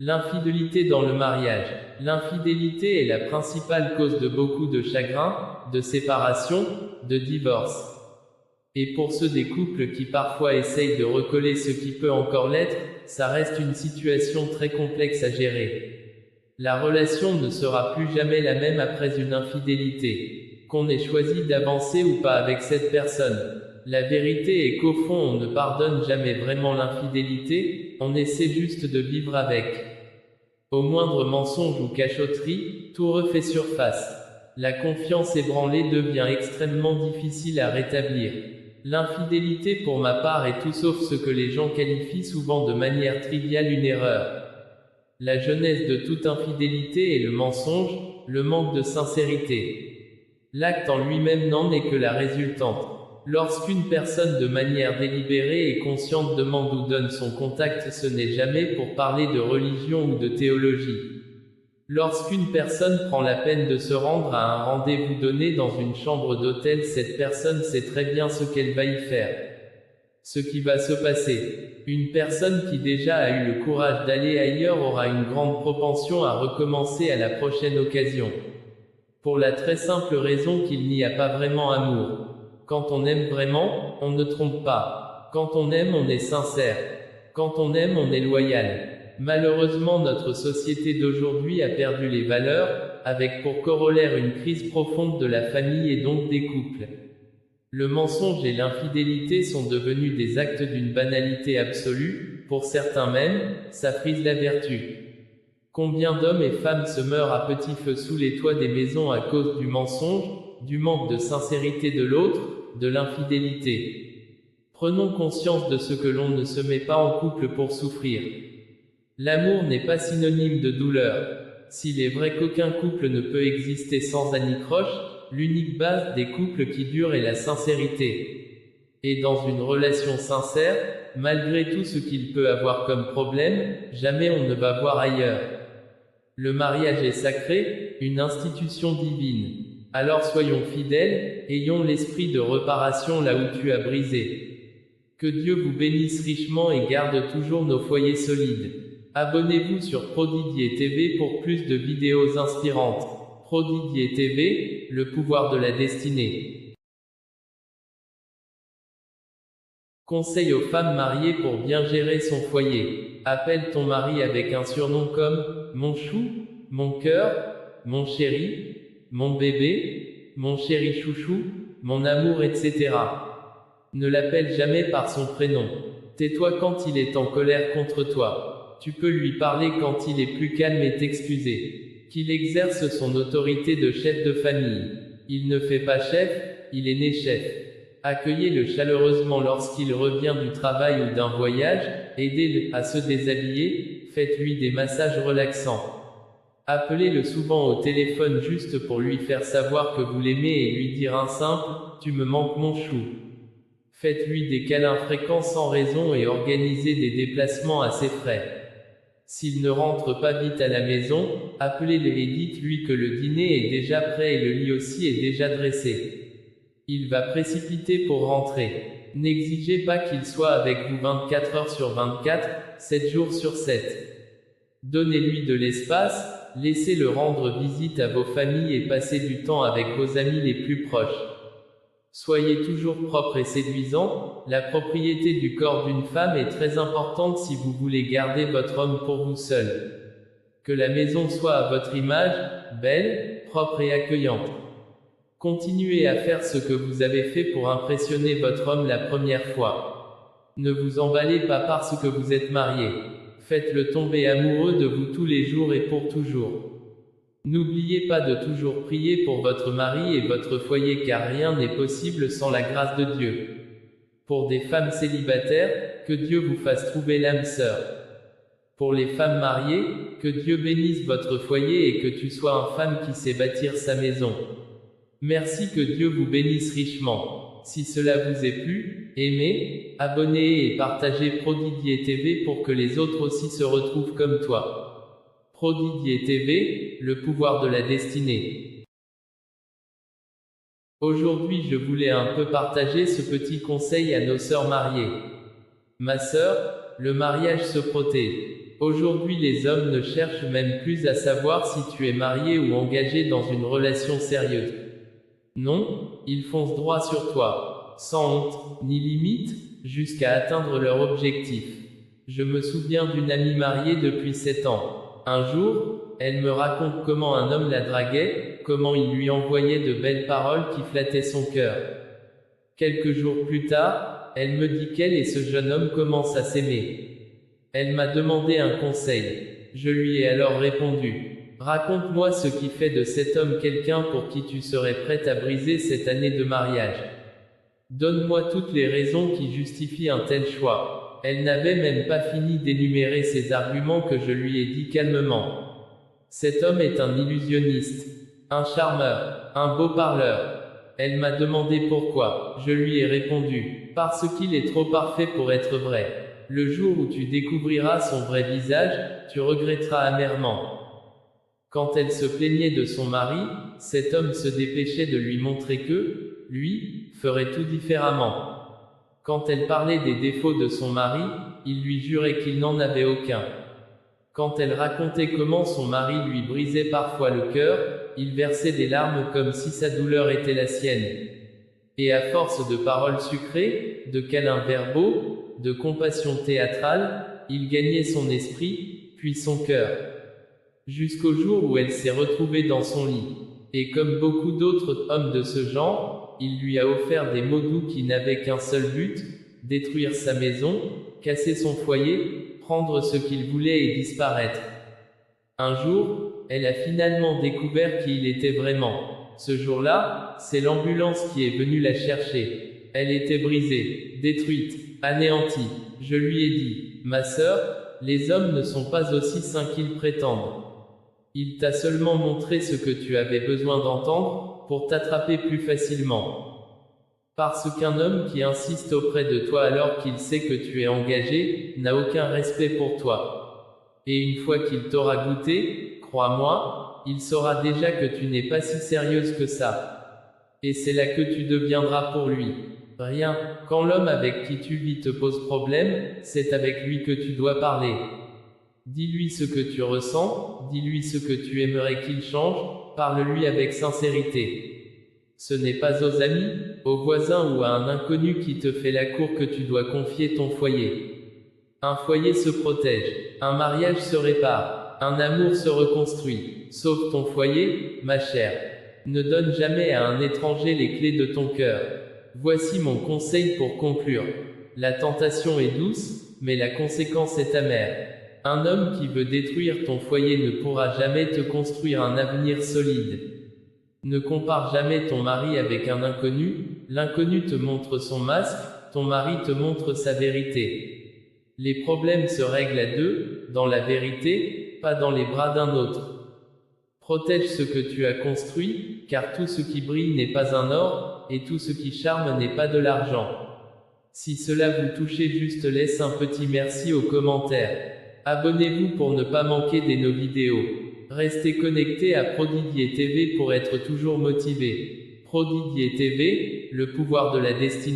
L'infidélité dans le mariage. L'infidélité est la principale cause de beaucoup de chagrin, de séparation, de divorce. Et pour ceux des couples qui parfois essayent de recoller ce qui peut encore l'être, ça reste une situation très complexe à gérer. La relation ne sera plus jamais la même après une infidélité. Qu'on ait choisi d'avancer ou pas avec cette personne. La vérité est qu'au fond on ne pardonne jamais vraiment l'infidélité, on essaie juste de vivre avec. Au moindre mensonge ou cachotterie, tout refait surface. La confiance ébranlée devient extrêmement difficile à rétablir. L'infidélité pour ma part est tout sauf ce que les gens qualifient souvent de manière triviale une erreur. La genèse de toute infidélité est le mensonge, le manque de sincérité. L'acte en lui-même n'en est que la résultante. Lorsqu'une personne de manière délibérée et consciente demande ou donne son contact, ce n'est jamais pour parler de religion ou de théologie. Lorsqu'une personne prend la peine de se rendre à un rendez-vous donné dans une chambre d'hôtel, cette personne sait très bien ce qu'elle va y faire. Ce qui va se passer. Une personne qui déjà a eu le courage d'aller ailleurs aura une grande propension à recommencer à la prochaine occasion. Pour la très simple raison qu'il n'y a pas vraiment amour. Quand on aime vraiment, on ne trompe pas. Quand on aime, on est sincère. Quand on aime, on est loyal. Malheureusement, notre société d'aujourd'hui a perdu les valeurs, avec pour corollaire une crise profonde de la famille et donc des couples. Le mensonge et l'infidélité sont devenus des actes d'une banalité absolue, pour certains même, ça frise la vertu. Combien d'hommes et femmes se meurent à petit feu sous les toits des maisons à cause du mensonge, du manque de sincérité de l'autre, de l'infidélité. Prenons conscience de ce que l'on ne se met pas en couple pour souffrir. L'amour n'est pas synonyme de douleur. S'il est vrai qu'aucun couple ne peut exister sans anicroche, l'unique base des couples qui durent est la sincérité. Et dans une relation sincère, malgré tout ce qu'il peut avoir comme problème, jamais on ne va voir ailleurs. Le mariage est sacré, une institution divine. Alors soyons fidèles, ayons l'esprit de réparation là où tu as brisé. Que Dieu vous bénisse richement et garde toujours nos foyers solides. Abonnez-vous sur Prodidier TV pour plus de vidéos inspirantes. Prodidier TV, le pouvoir de la destinée. Conseil aux femmes mariées pour bien gérer son foyer. Appelle ton mari avec un surnom comme « mon chou »,« mon cœur »,« mon chéri »,« mon bébé »,« mon chéri chouchou »,« mon amour », etc. Ne l'appelle jamais par son prénom. Tais-toi quand il est en colère contre toi. Tu peux lui parler quand il est plus calme et t'excuser. Qu'il exerce son autorité de chef de famille. Il ne fait pas chef, il est né chef. Accueillez-le chaleureusement lorsqu'il revient du travail ou d'un voyage, aidez-le à se déshabiller, faites-lui des massages relaxants. Appelez-le souvent au téléphone juste pour lui faire savoir que vous l'aimez et lui dire un simple « Tu me manques mon chou ». Faites-lui des câlins fréquents sans raison et organisez des déplacements à ses frais. S'il ne rentre pas vite à la maison, appelez-le et dites-lui que le dîner est déjà prêt et le lit aussi est déjà dressé. Il va précipiter pour rentrer. N'exigez pas qu'il soit avec vous 24 heures sur 24, 7 jours sur 7. Donnez-lui de l'espace, laissez-le rendre visite à vos familles et passez du temps avec vos amis les plus proches. Soyez toujours propre et séduisant, la propriété du corps d'une femme est très importante si vous voulez garder votre homme pour vous seul. Que la maison soit à votre image, belle, propre et accueillante. Continuez à faire ce que vous avez fait pour impressionner votre homme la première fois. Ne vous emballez pas parce que vous êtes marié. Faites-le tomber amoureux de vous tous les jours et pour toujours. N'oubliez pas de toujours prier pour votre mari et votre foyer car rien n'est possible sans la grâce de Dieu. Pour des femmes célibataires, que Dieu vous fasse trouver l'âme sœur. Pour les femmes mariées, que Dieu bénisse votre foyer et que tu sois une femme qui sait bâtir sa maison. Merci, que Dieu vous bénisse richement. Si cela vous est plu, aimez, abonnez et partagez Prodidier TV pour que les autres aussi se retrouvent comme toi. Prodidier TV, le pouvoir de la destinée. Aujourd'hui je voulais un peu partager ce petit conseil à nos sœurs mariées. Ma sœur, le mariage se protège. Aujourd'hui les hommes ne cherchent même plus à savoir si tu es marié ou engagé dans une relation sérieuse. Non, ils foncent droit sur toi, sans honte, ni limite, jusqu'à atteindre leur objectif. Je me souviens d'une amie mariée depuis 7 ans. Un jour, elle me raconte comment un homme la draguait, comment il lui envoyait de belles paroles qui flattaient son cœur. Quelques jours plus tard, elle me dit qu'elle et ce jeune homme commencent à s'aimer. Elle m'a demandé un conseil. Je lui ai alors répondu: raconte-moi ce qui fait de cet homme quelqu'un pour qui tu serais prête à briser cette année de mariage. Donne-moi toutes les raisons qui justifient un tel choix. Elle n'avait même pas fini d'énumérer ses arguments que je lui ai dit calmement: cet homme est un illusionniste, un charmeur, un beau parleur. Elle m'a demandé pourquoi. Je lui ai répondu: parce qu'il est trop parfait pour être vrai. Le jour où tu découvriras son vrai visage, tu regretteras amèrement. Quand elle se plaignait de son mari, cet homme se dépêchait de lui montrer que, lui, ferait tout différemment. Quand elle parlait des défauts de son mari, il lui jurait qu'il n'en avait aucun. Quand elle racontait comment son mari lui brisait parfois le cœur, il versait des larmes comme si sa douleur était la sienne. Et à force de paroles sucrées, de câlins verbaux, de compassion théâtrale, il gagnait son esprit, puis son cœur. Jusqu'au jour où elle s'est retrouvée dans son lit. Et comme beaucoup d'autres hommes de ce genre, il lui a offert des mots doux qui n'avaient qu'un seul but: détruire sa maison, casser son foyer, prendre ce qu'il voulait et disparaître. Un jour, elle a finalement découvert qui il était vraiment. Ce jour-là, c'est l'ambulance qui est venue la chercher. Elle était brisée, détruite, anéantie. Je lui ai dit: ma sœur, les hommes ne sont pas aussi sains qu'ils prétendent. Il t'a seulement montré ce que tu avais besoin d'entendre, pour t'attraper plus facilement. Parce qu'un homme qui insiste auprès de toi alors qu'il sait que tu es engagé, n'a aucun respect pour toi. Et une fois qu'il t'aura goûté, crois-moi, il saura déjà que tu n'es pas si sérieuse que ça. Et c'est là que tu deviendras pour lui rien. Quand l'homme avec qui tu vis te pose problème, c'est avec lui que tu dois parler. Dis-lui ce que tu ressens, dis-lui ce que tu aimerais qu'il change, parle-lui avec sincérité. Ce n'est pas aux amis, aux voisins ou à un inconnu qui te fait la cour que tu dois confier ton foyer. Un foyer se protège, un mariage se répare, un amour se reconstruit. Sauve ton foyer, ma chère. Ne donne jamais à un étranger les clés de ton cœur. Voici mon conseil pour conclure. La tentation est douce, mais la conséquence est amère. Un homme qui veut détruire ton foyer ne pourra jamais te construire un avenir solide. Ne compare jamais ton mari avec un inconnu, l'inconnu te montre son masque, ton mari te montre sa vérité. Les problèmes se règlent à deux, dans la vérité, pas dans les bras d'un autre. Protège ce que tu as construit, car tout ce qui brille n'est pas un or, et tout ce qui charme n'est pas de l'argent. Si cela vous touche, juste laisse un petit merci aux commentaires. Abonnez-vous pour ne pas manquer nos vidéos. Restez connectés à Prodidier TV pour être toujours motivé. Prodidier TV, le pouvoir de la destinée.